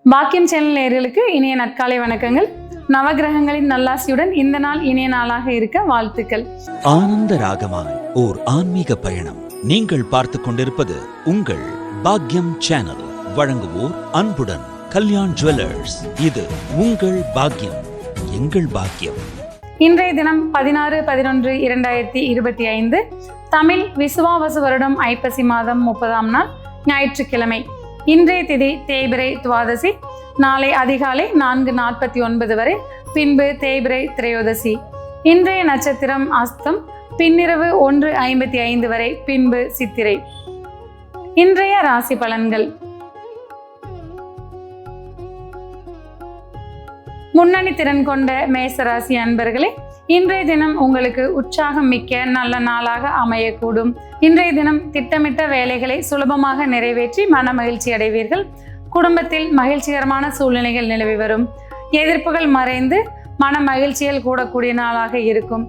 பாக்கியம் சேனல் நேயர்களுக்கு இனிய நற்காலை வணக்கங்கள். நவகிரகங்களின் நல்லாசியுடன் இந்த நாள் இனிய நாளாக இருக்க வாழ்த்துக்கள். ஆனந்த ராகமாய் ஓர் ஆன்மீக பயணம். நீங்கள் பார்த்து கொண்டிருப்பது உங்கள் பாக்கியம் சேனல். வழங்குவோர் அன்புடன் கல்யாண் ஜுவல்லர்ஸ். இது உங்கள் பாக்கியம், எங்கள் பாக்கியம். இன்றைய தினம் 16/11/2025 தமிழ் விசுவாவசு வருடம் ஐப்பசி மாதம் 30ஆம் நாள் ஞாயிற்றுக்கிழமை. இன்றைய திதி தேய்பிறை துவாதசி. நாளை அதிகாலை 4:49 வரை, பின்பு தேய்பிறை திரையோதசி. இன்றைய நட்சத்திரம் அஸ்தம், பின்னிரவு 1:55 வரை, பின்பு சித்திரை. இன்றைய ராசி பலன்கள். முன்னணி திறன் கொண்ட மேசராசி அன்பர்களே, இன்றைய தினம் உங்களுக்கு உற்சாகம் மிக்க நல்ல நாளாக அமையக்கூடும். இன்றைய தினம் திட்டமிட்ட வேலைகளை சுலபமாக நிறைவேற்றி மன மகிழ்ச்சி அடைவீர்கள். குடும்பத்தில் மகிழ்ச்சிகரமான சூழ்நிலைகள் நிலவி வரும். எதிர்ப்புகள் மறைந்து மன மகிழ்ச்சியில் கூடக்கூடிய நாளாக இருக்கும்.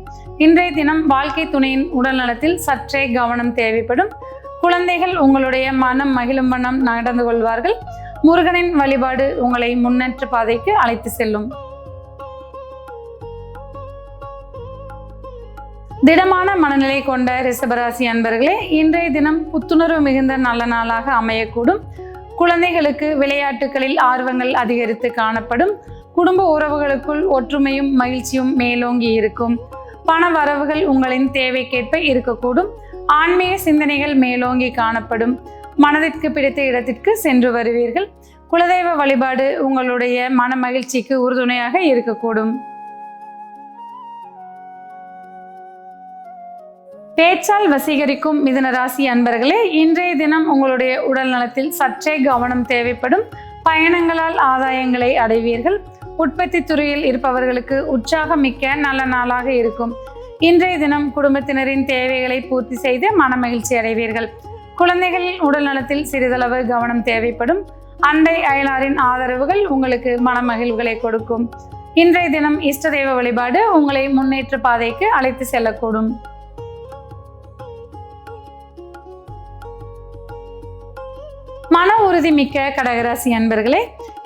இன்றைய தினம் வாழ்க்கை துணையின் உடல் நலத்தில் சற்றே கவனம் தேவைப்படும். குழந்தைகள் உங்களுடைய மனம் மகிழும் வண்ணம் நடந்து கொள்வார்கள். முருகனின் வழிபாடு உங்களை முன்னேற்ற பாதைக்கு அழைத்து செல்லும். திடமான மனநிலை கொண்ட ரிஷபராசி அன்பர்களே, இன்றைய தினம் புத்துணர்வு மிகுந்த நல்ல நாளாக அமையக்கூடும். குழந்தைகளுக்கு விளையாட்டுகளில் ஆர்வங்கள் அதிகரித்து காணப்படும். குடும்ப உறவுகளுக்குள் ஒற்றுமையும் மகிழ்ச்சியும் மேலோங்கி இருக்கும். பண வரவுகள் உங்களின் தேவைக்கேற்ப இருக்கக்கூடும். ஆன்மீக சிந்தனைகள் மேலோங்கி காணப்படும். மனதிற்கு பிடித்த இடத்திற்கு சென்று வருவீர்கள். குலதெய்வ வழிபாடு உங்களுடைய மன மகிழ்ச்சிக்கு உறுதுணையாக இருக்கக்கூடும். பேச்சால் வசீகரிக்கும் மிதுன ராசி அன்பர்களே, இன்றைய தினம் உங்களுடைய உடல் நலத்தில் சற்றே கவனம் தேவைப்படும். பயணங்களால் ஆதாயங்களை அடைவீர்கள். உற்பத்தி துறையில் இருப்பவர்களுக்கு உற்சாகம் மிக்க நல்ல நாளாக இருக்கும். இன்றைய தினம் குடும்பத்தினரின் தேவைகளை பூர்த்தி செய்து மன மகிழ்ச்சி அடைவீர்கள். குழந்தைகளின் உடல் நலத்தில் சிறிதளவு கவனம் தேவைப்படும். அண்டை அயலாரின் ஆதரவுகள் உங்களுக்கு மன மகிழ்வுகளை கொடுக்கும். இன்றைய தினம் இஷ்ட தெய்வ வழிபாடு உங்களை முன்னேற்ற பாதைக்கு அழைத்து செல்லக்கூடும். மன உறுதி மிக்க கடகராசி அன்பர்களே,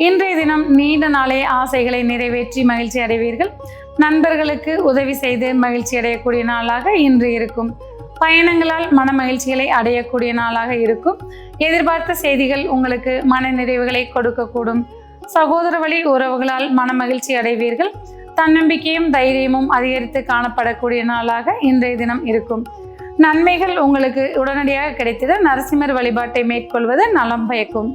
இன்றைய தினம் நீண்ட நாளே ஆசைகளை நிறைவேற்றி மகிழ்ச்சி அடைவீர்கள். நண்பர்களுக்கு உதவி செய்து மகிழ்ச்சி அடையக்கூடிய நாளாக இன்று இருக்கும். பயணங்களால் மன மகிழ்ச்சிகளை அடையக்கூடிய நாளாக இருக்கும். எதிர்பார்த்த செய்திகள் உங்களுக்கு மன நிறைவுகளை கொடுக்கக்கூடும். சகோதர வழி உறவுகளால் மன மகிழ்ச்சி அடைவீர்கள். தன்னம்பிக்கையும் தைரியமும் அதிகரித்து காணப்படக்கூடிய நாளாக இன்றைய தினம் இருக்கும். நன்மைகள் உங்களுக்கு உடனடியாக கிடைத்திட நரசிம்மர் வழிபாட்டை மேற்கொள்வது நலம் பயக்கும்.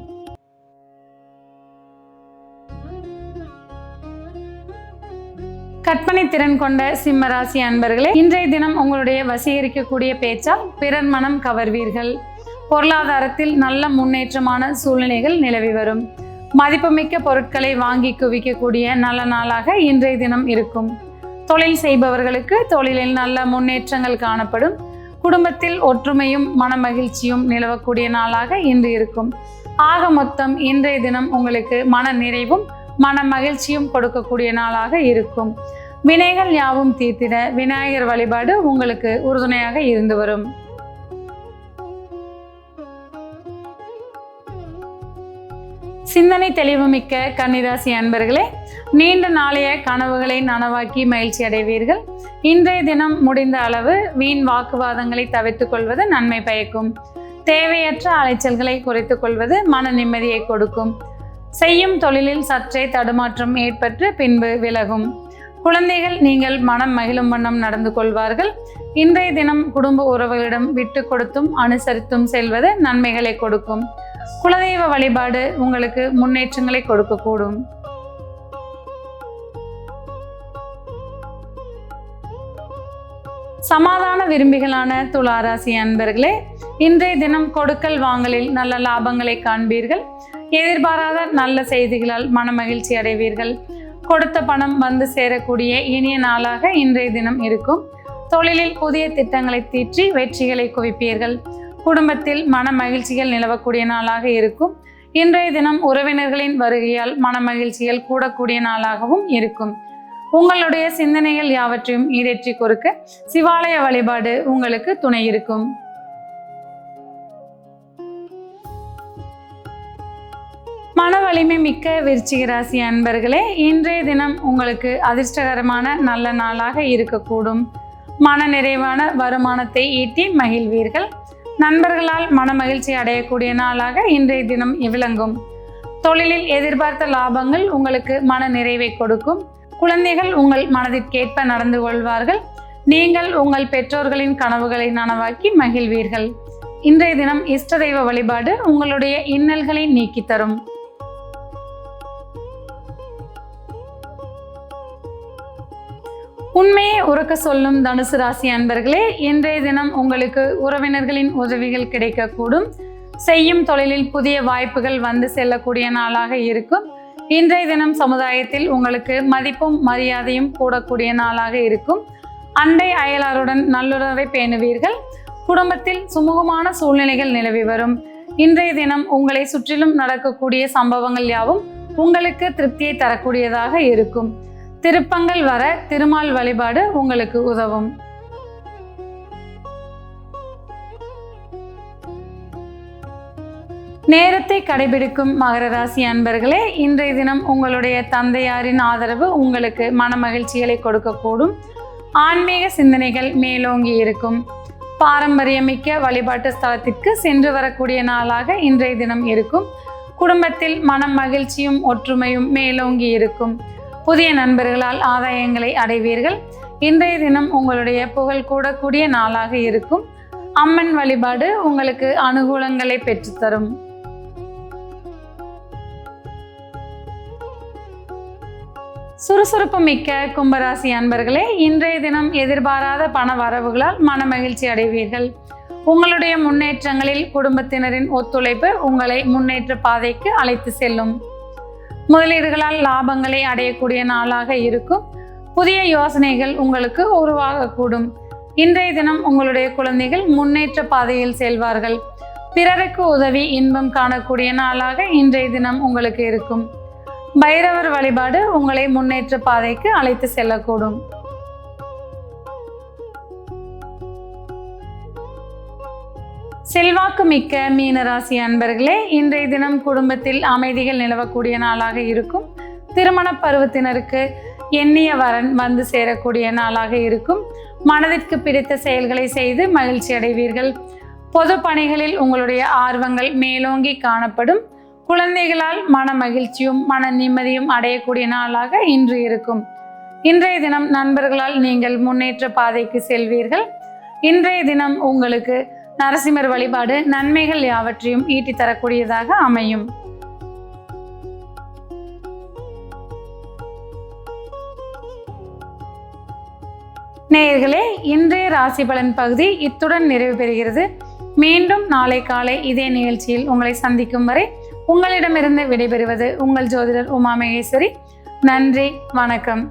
கற்பனை திறன் கொண்ட சிம்மராசி அன்பர்களே, இன்றைய தினம் உங்களுடைய வசீகரிக்கக்கூடிய பேச்சால் பிறர் மனம் கவர்வீர்கள். பொருளாதாரத்தில் நல்ல முன்னேற்றமான சூழ்நிலைகள் நிலவி வரும். மதிப்புமிக்க பொருட்களை வாங்கி குவிக்கக்கூடிய நல்ல நாளாக இன்றைய தினம் இருக்கும். தொழில் செய்பவர்களுக்கு தொழிலில் நல்ல முன்னேற்றங்கள் காணப்படும். குடும்பத்தில் ஒற்றுமையும் மன மகிழ்ச்சியும் நிலவக்கூடிய நாளாக இன்று இருக்கும். ஆக மொத்தம் இன்றைய தினம் உங்களுக்கு மன நிறைவும் மன மகிழ்ச்சியும் கொடுக்கக்கூடிய நாளாக இருக்கும். வினைகள் யாவும் தீர்த்திட விநாயகர் வழிபாடு உங்களுக்கு உறுதுணையாக இருந்து வரும். சிந்தனை தெளிவுமிக்க கன்னிராசி அன்பர்களே, நீண்ட நாளைய கனவுகளை நனவாக்கி மகிழ்ச்சி அடைவீர்கள். இன்றைய தினம் முடிந்த அளவு வீண் வாக்குவாதங்களை தவிர்த்துக் கொள்வது நன்மை பயக்கும். தேவையற்ற அலைச்சல்களை குறைத்துக் கொள்வது மன நிம்மதியை கொடுக்கும். செய்யும் தொழிலில் சற்றே தடுமாற்றம் ஏற்பட்டு பின்பு விலகும். குழந்தைகள் நீங்கள் மனம் மகிழும் வண்ணம் நடந்து கொள்வார்கள். இன்றைய தினம் குடும்ப உறவுகளிடம் விட்டு கொடுத்தும் அனுசரித்தும் செல்வது நன்மைகளை கொடுக்கும். குலதெய்வ வழிபாடு உங்களுக்கு முன்னேற்றங்களை கொடுக்கக்கூடும். சமாதான விரும்பிகளான துளாராசி அன்பர்களே, இன்றைய தினம் கொடுக்கல் வாங்கலில் நல்ல லாபங்களை காண்பீர்கள். எதிர்பாராத நல்ல செய்திகளால் மன மகிழ்ச்சி அடைவீர்கள். கொடுத்த பணம் வந்து சேரக்கூடிய இனிய நாளாக இன்றைய தினம் இருக்கும். தொழிலில் புதிய திட்டங்களை தீற்றி வெற்றிகளை குவிப்பீர்கள். குடும்பத்தில் மன மகிழ்ச்சிகள் நிலவக்கூடிய நாளாக இருக்கும். இன்றைய தினம் உறவினர்களின் வருகையால் மன மகிழ்ச்சிகள் கூடக்கூடிய நாளாகவும் இருக்கும். உங்களுடைய சிந்தனைகள் யாவற்றையும் ஈடேற்றி கொடுக்க சிவாலய வழிபாடு உங்களுக்கு துணை இருக்கும். மன வலிமை மிக்க விருச்சிக ராசி அன்பர்களே, இன்றைய தினம் உங்களுக்கு அதிர்ஷ்டகரமான நல்ல நாளாக இருக்கக்கூடும். மன நிறைவான வருமானத்தை ஈட்டி மகிழ்வீர்கள். நண்பர்களால் மன மகிழ்ச்சி அடையக்கூடிய நாளாக இன்றைய தினம் விளங்கும். தொழிலில் எதிர்பார்த்த லாபங்கள் உங்களுக்கு மன நிறைவை கொடுக்கும். குழந்தைகள் உங்கள் மனதிற்கேற்ப நடந்து கொள்வார்கள். நீங்கள் உங்கள் பெற்றோர்களின் கனவுகளை நனவாக்கி மகிழ்வீர்கள். இன்றைய தினம் இஷ்ட தெய்வ வழிபாடு உங்களுடைய இன்னல்களை நீக்கி தரும். உண்மையை உறக்க சொல்லும் தனுசு ராசி அன்பர்களே, இன்றைய தினம் உங்களுக்கு உறவினர்களின் உதவிகள் கிடைக்கக்கூடும். செய்யும் தொழிலில் புதிய வாய்ப்புகள் வந்து செல்லக்கூடிய நாளாக இருக்கும். இன்றைய தினம் சமுதாயத்தில் உங்களுக்கு மதிப்பும் மரியாதையும் கூடக்கூடிய நாளாக இருக்கும். அண்டை அயலாருடன் நல்லுறவை பேணுவீர்கள். குடும்பத்தில் சுமூகமான சூழ்நிலைகள் நிலவி வரும். இன்றைய தினம் உங்களை சுற்றிலும் நடக்கக்கூடிய சம்பவங்கள் யாவும் உங்களுக்கு திருப்தியை தரக்கூடியதாக இருக்கும். திருப்பங்கள் வர திருமால் வழிபாடு உங்களுக்கு உதவும். நேரத்தை கடைபிடிக்கும் மகர ராசி அன்பர்களே, இன்றைய தினம் உங்களுடைய தந்தையாரின் ஆதரவு உங்களுக்கு மன மகிழ்ச்சிகளை கொடுக்கக்கூடும். ஆன்மீக சிந்தனைகள் மேலோங்கி இருக்கும். பாரம்பரியமிக்க வழிபாட்டு ஸ்தலத்திற்கு சென்று வரக்கூடிய நாளாக இன்றைய தினம் இருக்கும். குடும்பத்தில் மன மகிழ்ச்சியும் ஒற்றுமையும் மேலோங்கி இருக்கும். புதிய நண்பர்களால் ஆதாயங்களை அடைவீர்கள். இன்றைய தினம் உங்களுடைய புகழ் கூடக்கூடிய நாளாக இருக்கும். அம்மன் வழிபாடு உங்களுக்கு அனுகூலங்களை பெற்றுத்தரும். சுறுசுறுப்பு மிக்க கும்பராசி அன்பர்களே, இன்றைய தினம் எதிர்பாராத பண வரவுகளால் மன மகிழ்ச்சி அடைவீர்கள். உங்களுடைய முன்னேற்றங்களில் குடும்பத்தினரின் ஒத்துழைப்பு உங்களை முன்னேற்ற பாதைக்கு அழைத்து செல்லும். முதலீடுகளால் லாபங்களை அடையக்கூடிய நாளாக இருக்கும். புதிய யோசனைகள் உங்களுக்கு உருவாகக்கூடும். இன்றைய தினம் உங்களுடைய குழந்தைகள் முன்னேற்ற பாதையில் செல்வார்கள். பிறருக்கு உதவி இன்பம் காணக்கூடிய நாளாக இன்றைய தினம் உங்களுக்கு இருக்கும். பைரவர் வழிபாடு உங்களை முன்னேற்ற பாதைக்கு அழைத்து செல்லக்கூடும். செல்வாக்கு மிக்க மீனராசி அன்பர்களே, இன்றைய தினம் குடும்பத்தில் அமைதிகள் நிலவக்கூடிய நாளாக இருக்கும். திருமண பருவத்தினருக்கு எண்ணிய வரன் வந்து சேரக்கூடிய நாளாக இருக்கும். மனதிற்கு பிடித்த செயல்களை செய்து மகிழ்ச்சி அடைவீர்கள். பொது பணிகளில் உங்களுடைய ஆர்வங்கள் மேலோங்கி காணப்படும். குழந்தைகளால் மன மகிழ்ச்சியும் மன நிம்மதியும் அடையக்கூடிய நாளாக இன்று இருக்கும். இன்றைய தினம் நண்பர்களால் நீங்கள் முன்னேற்ற பாதைக்கு செல்வீர்கள். இன்றைய தினம் உங்களுக்கு நரசிம்மர் வழிபாடு நன்மைகள் யாவற்றையும் ஈட்டி தரக்கூடியதாக அமையும். நேயர்களே, இன்றைய ராசி பலன் பகுதி இத்துடன் நிறைவு பெறுகிறது. மீண்டும் நாளை காலை இதே நிகழ்ச்சியில் உங்களை சந்திக்கும் வரை உங்களிடமிருந்து விடைபெறுவது உங்கள் ஜோதிடர் உமா மகேஸ்வரி. நன்றி, வணக்கம்.